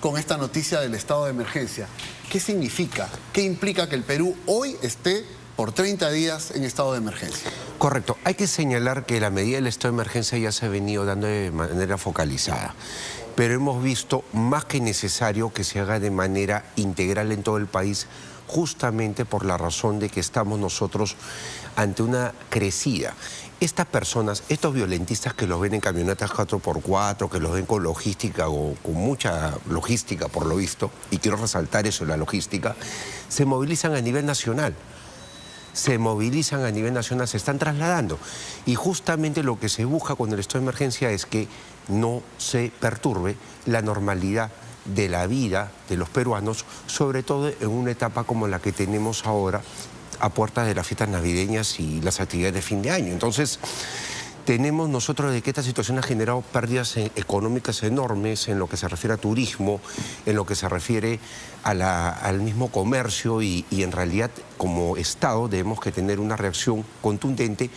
Con esta noticia del estado de emergencia. ¿Qué significa? ¿Qué implica que el Perú hoy esté por 30 días en estado de emergencia? Correcto. Hay que señalar que la medida del estado de emergencia ya se ha venido dando de manera focalizada, pero hemos visto más que necesario que se haga de manera integral en todo el país, justamente por la razón de que estamos nosotros ante una crecida. Estas personas, estos violentistas que los ven en camionetas 4x4, que los ven con logística o con mucha logística por lo visto, y quiero resaltar eso, la logística, se movilizan a nivel nacional. Se están trasladando. Y justamente lo que se busca con el estado de emergencia es que no se perturbe la normalidad de la vida de los peruanos, sobre todo en una etapa como la que tenemos ahora, a puertas de las fiestas navideñas y las actividades de fin de año. Entonces, tenemos nosotros de que esta situación ha generado pérdidas económicas enormes en lo que se refiere a turismo, en lo que se refiere a al mismo comercio y en realidad como Estado debemos que tener una reacción contundente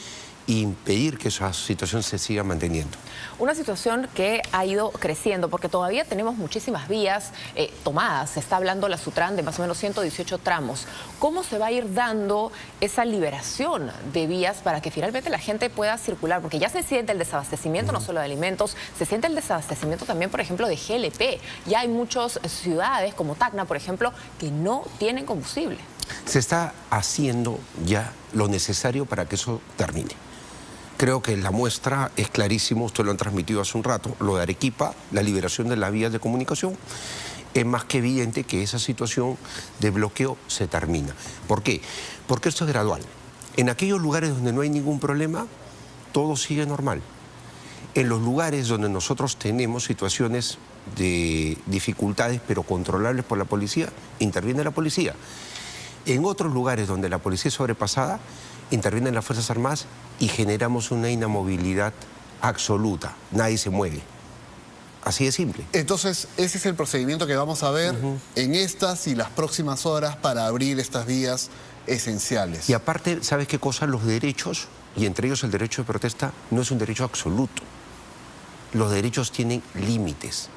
e impedir que esa situación se siga manteniendo. Una situación que ha ido creciendo porque todavía tenemos muchísimas vías tomadas. Se está hablando la Sutran de más o menos 118 tramos. ¿Cómo se va a ir dando esa liberación de vías para que finalmente la gente pueda circular? Porque ya se siente el desabastecimiento no solo de alimentos, se siente el desabastecimiento también, por ejemplo, de GLP. Ya hay muchas ciudades como Tacna, por ejemplo, que no tienen combustible. Se está haciendo ya lo necesario para que eso termine. Creo que la muestra es clarísimo, usted lo han transmitido hace un rato, lo de Arequipa, la liberación de las vías de comunicación. Es más que evidente que esa situación de bloqueo se termina. ¿Por qué? Porque esto es gradual. En aquellos lugares donde no hay ningún problema, todo sigue normal. En los lugares donde nosotros tenemos situaciones de dificultades, pero controlables por la policía, interviene la policía. En otros lugares donde la policía es sobrepasada, intervienen las Fuerzas Armadas y generamos una inamovilidad absoluta. Nadie se mueve. Así de simple. Entonces, ese es el procedimiento que vamos a ver en estas y las próximas horas para abrir estas vías esenciales. Y aparte, ¿sabes qué cosa? Los derechos, y entre ellos el derecho de protesta, no es un derecho absoluto. Los derechos tienen límites,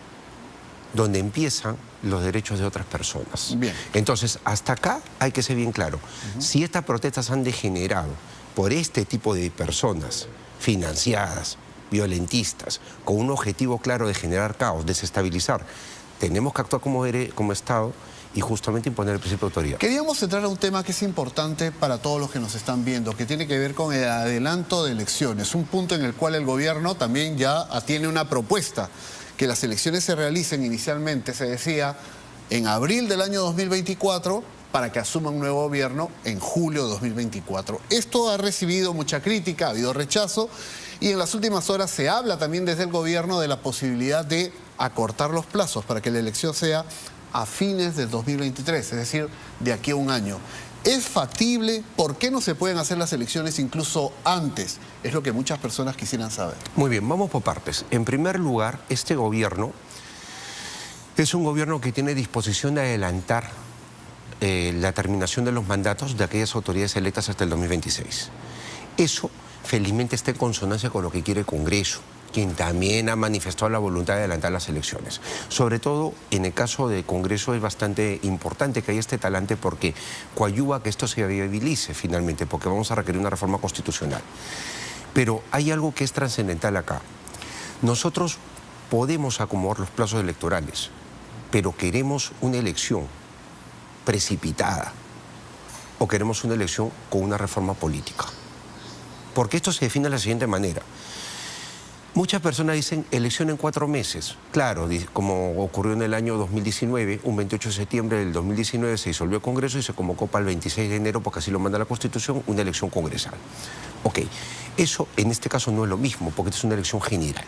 donde empiezan los derechos de otras personas. Bien. Entonces, hasta acá hay que ser bien claro. Si estas protestas han degenerado por este tipo de personas financiadas, violentistas, con un objetivo claro de generar caos, desestabilizar, tenemos que actuar como Estado y justamente imponer el principio de autoridad. Queríamos entrar a un tema que es importante para todos los que nos están viendo, que tiene que ver con el adelanto de elecciones, un punto en el cual el gobierno también ya tiene una propuesta. Que las elecciones se realicen inicialmente, se decía, en abril del año 2024 para que asuma un nuevo gobierno en julio de 2024. Esto ha recibido mucha crítica, ha habido rechazo y en las últimas horas se habla también desde el gobierno de la posibilidad de acortar los plazos para que la elección sea a fines del 2023, es decir, de aquí a un año. ¿Es factible? ¿Por qué no se pueden hacer las elecciones incluso antes? Es lo que muchas personas quisieran saber. Muy bien, vamos por partes. En primer lugar, este gobierno es un gobierno que tiene disposición de adelantar la terminación de los mandatos de aquellas autoridades electas hasta el 2026. Eso, felizmente, está en consonancia con lo que quiere el Congreso, quien también ha manifestado la voluntad de adelantar las elecciones. Sobre todo, en el caso del Congreso es bastante importante que haya este talante porque coadyuva a que esto se viabilice finalmente, porque vamos a requerir una reforma constitucional. Pero hay algo que es trascendental acá. Nosotros podemos acomodar los plazos electorales, pero queremos una elección precipitada o queremos una elección con una reforma política. Porque esto se define de la siguiente manera. Muchas personas dicen elección en 4 meses. Claro, como ocurrió en el año 2019, un 28 de septiembre del 2019 se disolvió el Congreso y se convocó para el 26 de enero, porque así lo manda la Constitución, una elección congresal. Ok, eso en este caso no es lo mismo, porque esta es una elección general.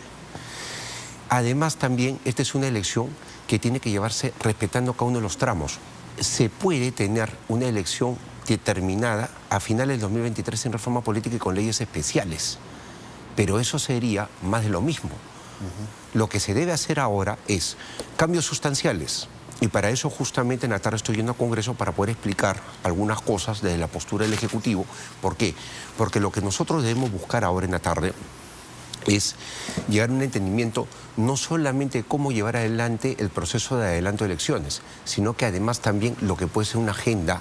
Además también, esta es una elección que tiene que llevarse respetando cada uno de los tramos. Se puede tener una elección determinada a finales del 2023 sin reforma política y con leyes especiales. Pero eso sería más de lo mismo. Lo que se debe hacer ahora es cambios sustanciales. Y para eso justamente en la tarde estoy yendo al Congreso para poder explicar algunas cosas desde la postura del Ejecutivo. ¿Por qué? Porque lo que nosotros debemos buscar ahora en la tarde es llegar a un entendimiento no solamente de cómo llevar adelante el proceso de adelanto de elecciones, sino que además también lo que puede ser una agenda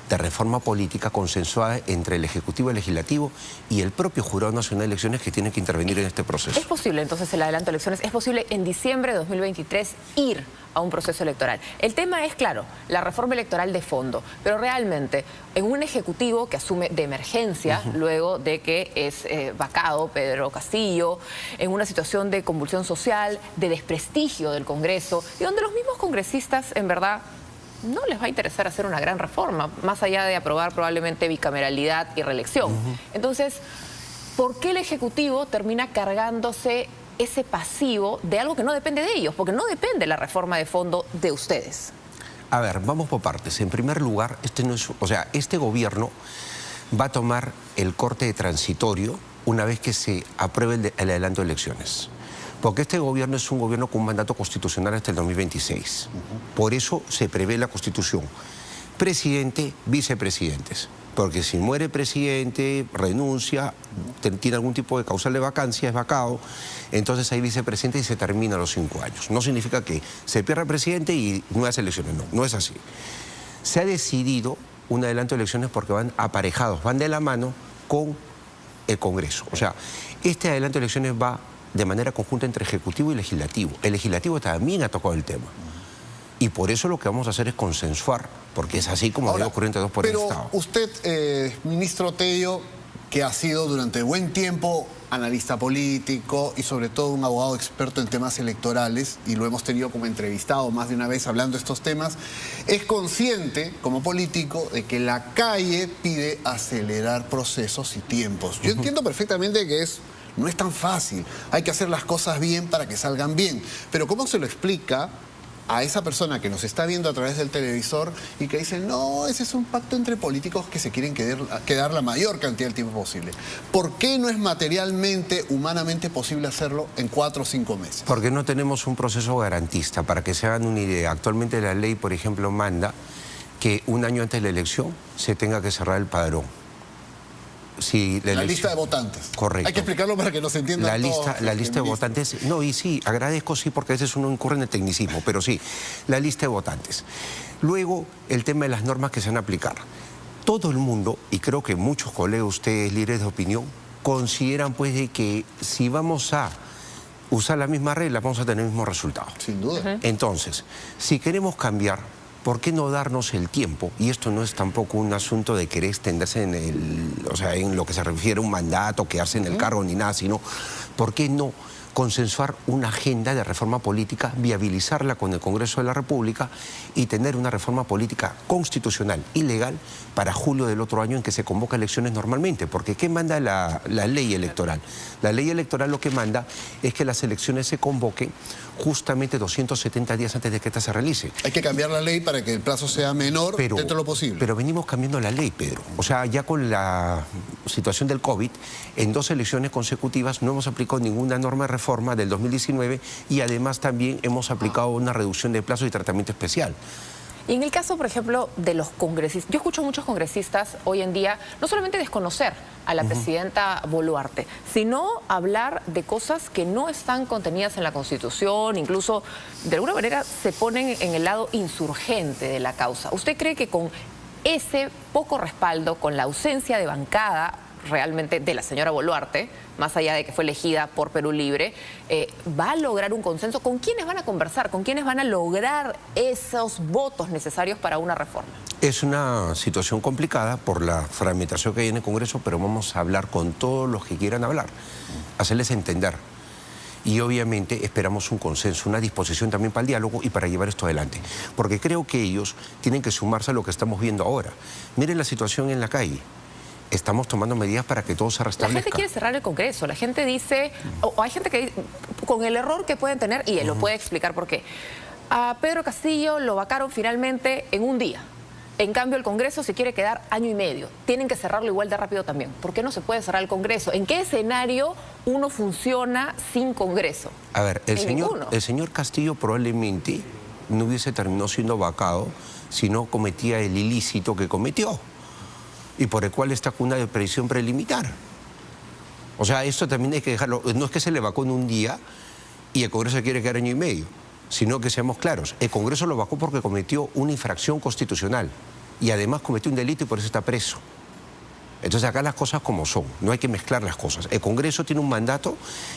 de reforma política consensuada entre el Ejecutivo, el Legislativo y el propio Jurado Nacional de Elecciones que tiene que intervenir en este proceso. ¿Es posible entonces el adelanto de elecciones? ¿Es posible en diciembre de 2023 ir a un proceso electoral? El tema es, claro, la reforma electoral de fondo, pero realmente en un Ejecutivo que asume de emergencia luego de que es vacado Pedro Castillo, en una situación de convulsión social, de desprestigio del Congreso, y donde los mismos congresistas, en verdad, no les va a interesar hacer una gran reforma, más allá de aprobar probablemente bicameralidad y reelección. Entonces, ¿por qué el Ejecutivo termina cargándose ese pasivo de algo que no depende de ellos? Porque no depende la reforma de fondo de ustedes. A ver, vamos por partes. En primer lugar, este gobierno va a tomar el corte transitorio una vez que se apruebe el adelanto de elecciones. Porque este gobierno es un gobierno con un mandato constitucional hasta el 2026. Por eso se prevé la Constitución. Presidente, vicepresidentes. Porque si muere presidente, renuncia, tiene algún tipo de causal de vacancia, es vacado, entonces hay vicepresidente y se termina los 5 años. No significa que se pierda el presidente y nuevas elecciones, no es así. Se ha decidido un adelanto de elecciones porque van aparejados, van de la mano con el Congreso. O sea, este adelanto de elecciones va de manera conjunta entre Ejecutivo y Legislativo. El Legislativo también ha tocado el tema. Y por eso lo que vamos a hacer es consensuar, porque es así como debe ocurrir entre dos por el Estado. Pero usted, ministro Tello, que ha sido durante buen tiempo analista político y sobre todo un abogado experto en temas electorales, y lo hemos tenido como entrevistado más de una vez hablando de estos temas, es consciente como político de que la calle pide acelerar procesos y tiempos. Yo entiendo perfectamente que no es tan fácil, hay que hacer las cosas bien para que salgan bien, pero ¿cómo se lo explica a esa persona que nos está viendo a través del televisor y que dice, no, ese es un pacto entre políticos que se quieren quedar la mayor cantidad de tiempo posible? ¿Por qué no es materialmente, humanamente posible hacerlo en 4 o 5 meses? Porque no tenemos un proceso garantista. Para que se hagan una idea, actualmente la ley, por ejemplo, manda que un año antes de la elección se tenga que cerrar el padrón. Si la lista de votantes. Correcto. Hay que explicarlo para que nos entiendan la lista de votantes. No, y sí, agradezco, sí, porque a veces uno incurre en el tecnicismo, pero sí, la lista de votantes. Luego, el tema de las normas que se van a aplicar. Todo el mundo, y creo que muchos colegas, ustedes, líderes de opinión, consideran pues de que si vamos a usar la misma regla, vamos a tener el mismo resultado. Sin duda. Entonces, si queremos cambiar, ¿por qué no darnos el tiempo? Y esto no es tampoco un asunto de querer extenderse en lo que se refiere a un mandato, quedarse en el cargo ni nada, sino ¿por qué no consensuar una agenda de reforma política, viabilizarla con el Congreso de la República y tener una reforma política constitucional y legal para julio del otro año en que se convoca elecciones normalmente? Porque ¿qué manda la ley electoral? La ley electoral lo que manda es que las elecciones se convoquen justamente 270 días antes de que esta se realice. Hay que cambiar la ley para que el plazo sea menor dentro de lo posible. Pero venimos cambiando la ley, Pedro. O sea, ya con la situación del COVID, en 2 elecciones consecutivas no hemos aplicado ninguna norma de reforma del 2019 y además también hemos aplicado una reducción de plazo y tratamiento especial. Y en el caso, por ejemplo, de los congresistas, yo escucho a muchos congresistas hoy en día no solamente desconocer a la presidenta Boluarte, sino hablar de cosas que no están contenidas en la Constitución, incluso de alguna manera se ponen en el lado insurgente de la causa. ¿Usted cree que con ese poco respaldo, con la ausencia de bancada realmente de la señora Boluarte, más allá de que fue elegida por Perú Libre, va a lograr un consenso? ¿Con quiénes van a conversar? ¿Con quiénes van a lograr esos votos necesarios para una reforma? Es una situación complicada por la fragmentación que hay en el Congreso, pero vamos a hablar con todos los que quieran hablar, hacerles entender. Y obviamente esperamos un consenso, una disposición también para el diálogo y para llevar esto adelante. Porque creo que ellos tienen que sumarse a lo que estamos viendo ahora. Miren la situación en la calle. Estamos tomando medidas para que todo se restablezca. La gente quiere cerrar el Congreso. La gente dice, o hay gente que dice, con el error que pueden tener, y él lo puede explicar por qué. A Pedro Castillo lo vacaron finalmente en un día. En cambio, el Congreso se quiere quedar año y medio. Tienen que cerrarlo igual de rápido también. ¿Por qué no se puede cerrar el Congreso? ¿En qué escenario uno funciona sin Congreso? A ver, el señor Castillo probablemente no hubiese terminado siendo vacado si no cometía el ilícito que cometió y por el cual está con una prisión preliminar. O sea, esto también hay que dejarlo. No es que se le vacó en un día y el Congreso quiere quedar año y medio, sino que seamos claros. El Congreso lo vacó porque cometió una infracción constitucional y además cometió un delito y por eso está preso. Entonces acá las cosas como son, no hay que mezclar las cosas. El Congreso tiene un mandato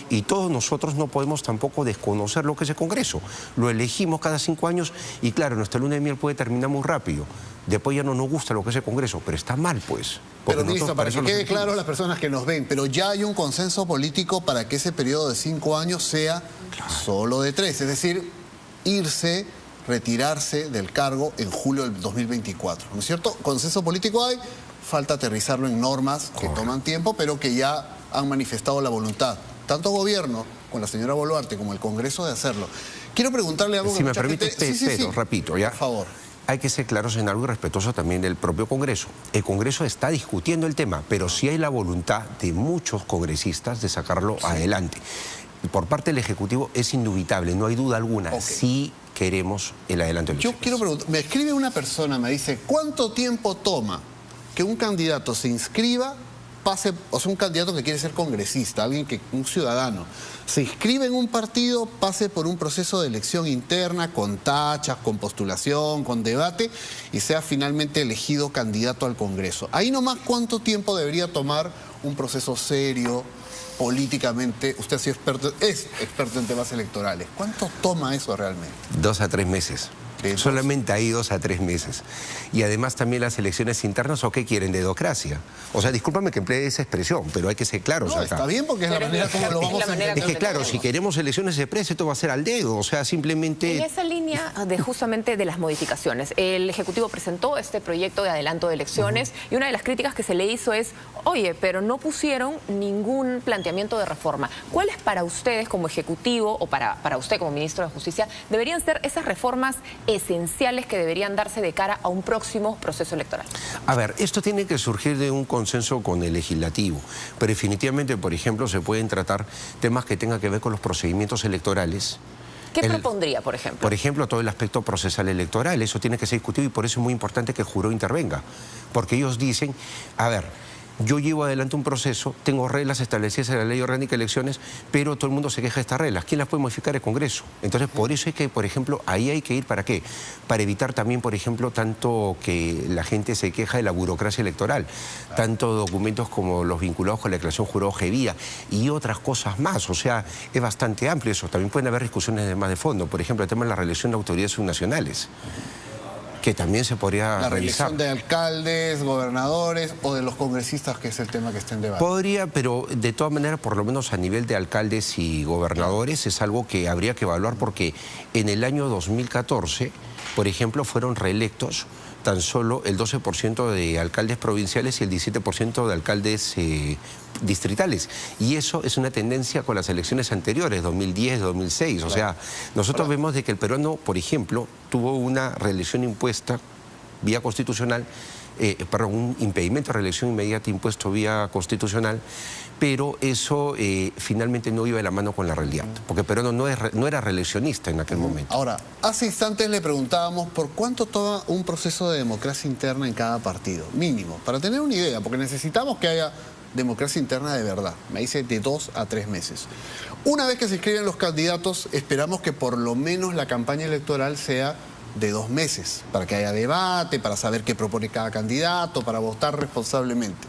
y todos nosotros no podemos tampoco desconocer lo que es el Congreso. Lo elegimos cada 5 años y claro, nuestra luna de miel puede terminar muy rápido. Después ya no nos gusta lo que es el Congreso, pero está mal pues. Pero ministro, para que quede claro a las personas que nos ven, pero ya hay un consenso político para que ese periodo de 5 años sea solo de 3, es decir, irse, retirarse del cargo en julio del 2024, ¿no es cierto? Consenso político hay. Falta aterrizarlo en normas que toman tiempo, pero que ya han manifestado la voluntad, tanto gobierno con la señora Boluarte como el Congreso, de hacerlo. Quiero preguntarle algo. Si me permite, Pedro, repito, ya. Por favor. Hay que ser claros en algo y respetuosos también del propio Congreso. El Congreso está discutiendo el tema, pero sí hay la voluntad de muchos congresistas de sacarlo adelante. Y por parte del Ejecutivo es indubitable, no hay duda alguna. Sí queremos el adelanto de elecciones. Yo quiero preguntar, me escribe una persona, me dice, ¿cuánto tiempo toma que un candidato se inscriba, pase, o sea, un candidato que quiere ser congresista, un ciudadano, se inscribe en un partido, pase por un proceso de elección interna, con tachas, con postulación, con debate, y sea finalmente elegido candidato al Congreso? Ahí nomás, ¿cuánto tiempo debería tomar un proceso serio, políticamente? Usted sí es experto en temas electorales. ¿Cuánto toma eso realmente? 2 a 3 meses. Solamente hay 2 a 3 meses. Y además también las elecciones internas, ¿o qué quieren? Dedocracia. O sea, discúlpame que emplee esa expresión, pero hay que ser claros acá. Está bien porque es la manera como lo vamos a entender. Es que claro, si queremos elecciones de precio, esto va a ser al dedo. O sea, simplemente... En esa línea justamente de las modificaciones, el Ejecutivo presentó este proyecto de adelanto de elecciones y una de las críticas que se le hizo es, oye, pero no pusieron ningún planteamiento de reforma. ¿Cuáles para ustedes como Ejecutivo o para usted como Ministro de Justicia deberían ser esas reformas esenciales que deberían darse de cara a un próximo proceso electoral? A ver, esto tiene que surgir de un consenso con el legislativo, pero definitivamente, por ejemplo, se pueden tratar temas que tengan que ver con los procedimientos electorales. ¿Qué propondría, por ejemplo? Por ejemplo, todo el aspecto procesal electoral, eso tiene que ser discutido y por eso es muy importante que el jurado intervenga, porque ellos dicen, a ver, yo llevo adelante un proceso, tengo reglas establecidas en la Ley Orgánica de Elecciones, pero todo el mundo se queja de estas reglas. ¿Quién las puede modificar? El Congreso. Entonces, por eso es que, por ejemplo, ahí hay que ir, ¿para qué? Para evitar también, por ejemplo, tanto que la gente se queja de la burocracia electoral, tanto documentos como los vinculados con la declaración jurado G-Vía y otras cosas más. O sea, es bastante amplio eso. También pueden haber discusiones de más de fondo. Por ejemplo, el tema de la reelección de autoridades subnacionales, que también se podría la realizar. reelección de alcaldes, gobernadores o de los congresistas, que es el tema que está en debate. Podría, pero de todas maneras, por lo menos a nivel de alcaldes y gobernadores, es algo que habría que evaluar porque en el año 2014, por ejemplo, fueron reelectos tan solo el 12% de alcaldes provinciales y el 17% de alcaldes distritales. Y eso es una tendencia con las elecciones anteriores, 2010, 2006. O sea, nosotros vemos de que el peruano, por ejemplo, tuvo una reelección impuesta vía constitucional, un impedimento de reelección inmediata impuesto vía constitucional, pero eso finalmente no iba de la mano con la realidad, porque el peruano no era reeleccionista en aquel momento. Ahora, hace instantes le preguntábamos por cuánto toma un proceso de democracia interna en cada partido, mínimo, para tener una idea, porque necesitamos que haya democracia interna de verdad. Me dice de 2 a 3 meses. Una vez que se inscriben los candidatos, esperamos que por lo menos la campaña electoral sea de 2 meses, para que haya debate, para saber qué propone cada candidato, para votar responsablemente.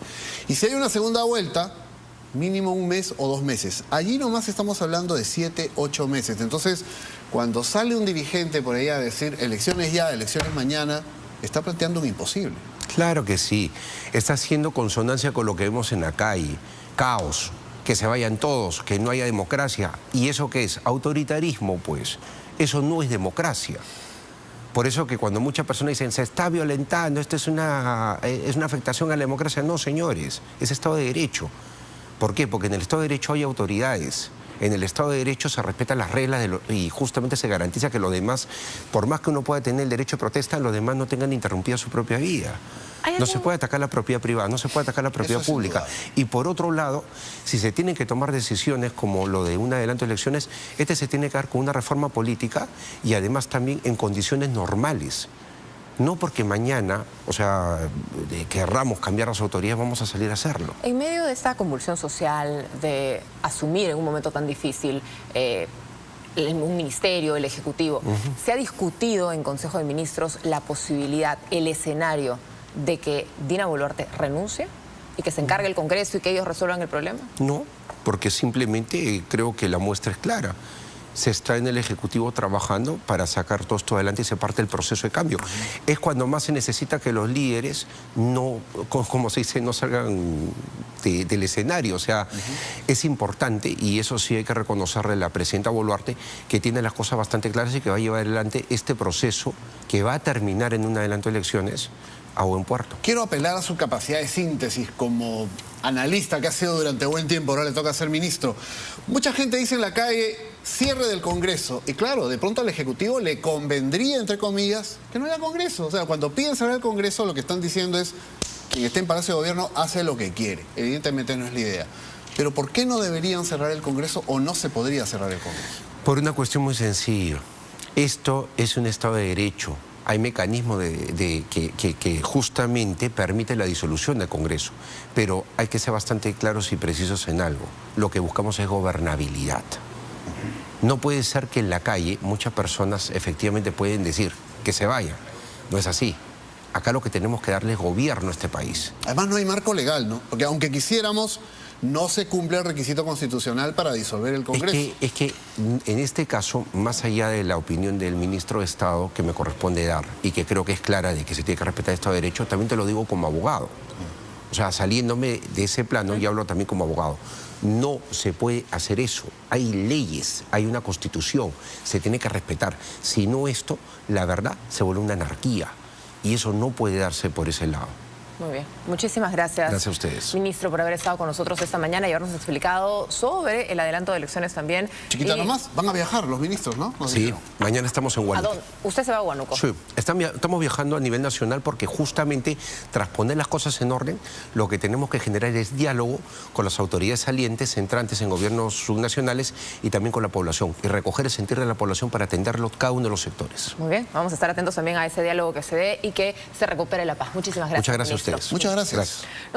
Y si hay una segunda vuelta, mínimo 1 mes o 2 meses. Allí nomás estamos hablando de 7, 8 meses. Entonces, cuando sale un dirigente por ahí a decir elecciones ya, elecciones mañana, está planteando un imposible. Claro que sí. Está haciendo consonancia con lo que vemos en la calle. Caos, que se vayan todos, que no haya democracia. ¿Y eso qué es? Autoritarismo, pues. Eso no es democracia. Por eso que cuando muchas personas dicen se está violentando, esto es una afectación a la democracia. No, señores, es Estado de Derecho. ¿Por qué? Porque en el Estado de Derecho hay autoridades. En el Estado de Derecho se respetan las reglas y justamente se garantiza que los demás, por más que uno pueda tener el derecho de protesta, los demás no tengan interrumpida su propia vida. No se puede atacar la propiedad privada, no se puede atacar la propiedad pública. Y por otro lado, si se tienen que tomar decisiones como lo de un adelanto de elecciones, se tiene que dar con una reforma política y además también en condiciones normales. No porque mañana, o sea, querramos cambiar las autoridades, vamos a salir a hacerlo. En medio de esta convulsión social, de asumir en un momento tan difícil un ministerio, el Ejecutivo, ¿se ha discutido en Consejo de Ministros la posibilidad, el escenario de que Dina Boluarte renuncie y que se encargue el Congreso y que ellos resuelvan el problema? No, porque simplemente creo que la muestra es clara. Se está en el Ejecutivo trabajando para sacar todo esto adelante y se parte el proceso de cambio. Es cuando más se necesita que los líderes no, como se dice, no salgan del escenario. O sea, es importante, y eso sí hay que reconocerle a la presidenta Boluarte, que tiene las cosas bastante claras y que va a llevar adelante este proceso que va a terminar en un adelanto de elecciones a buen puerto. Quiero apelar a su capacidad de síntesis como analista que ha sido durante buen tiempo, ahora le toca ser ministro. Mucha gente dice en la calle, cierre del Congreso. Y claro, de pronto al Ejecutivo le convendría, entre comillas, que no haya Congreso. O sea, cuando piden cerrar el Congreso, lo que están diciendo es, quien esté en Palacio de Gobierno hace lo que quiere. Evidentemente no es la idea. Pero ¿por qué no deberían cerrar el Congreso o no se podría cerrar el Congreso? Por una cuestión muy sencilla. Esto es un Estado de Derecho. Hay mecanismos que justamente permiten la disolución del Congreso, pero hay que ser bastante claros y precisos en algo. Lo que buscamos es gobernabilidad. No puede ser que en la calle muchas personas efectivamente pueden decir que se vayan. No es así. Acá lo que tenemos que darle es gobierno a este país. Además no hay marco legal, ¿no? Porque aunque quisiéramos, no se cumple el requisito constitucional para disolver el Congreso. Es que en este caso, más allá de la opinión del ministro de Estado que me corresponde dar y que creo que es clara de que se tiene que respetar el Estado de Derecho, también te lo digo como abogado. O sea, saliéndome de ese plano y hablo también como abogado. No se puede hacer eso. Hay leyes, hay una constitución, se tiene que respetar. Si no esto, la verdad, se vuelve una anarquía. Y eso no puede darse por ese lado. Muy bien. Muchísimas gracias. Gracias a ustedes. Ministro, por haber estado con nosotros esta mañana y habernos explicado sobre el adelanto de elecciones también. Chiquita nomás, van a viajar los ministros, ¿no? Sí, dijeron. Mañana estamos en Huánuco. ¿A dónde? ¿Usted se va a Huánuco? Sí, estamos viajando a nivel nacional porque justamente tras poner las cosas en orden, lo que tenemos que generar es diálogo con las autoridades salientes, entrantes en gobiernos subnacionales y también con la población y recoger el sentir de la población para atenderlo cada uno de los sectores. Muy bien, vamos a estar atentos también a ese diálogo que se dé y que se recupere la paz. Muchísimas gracias. Muchas gracias a ustedes. Muchas gracias.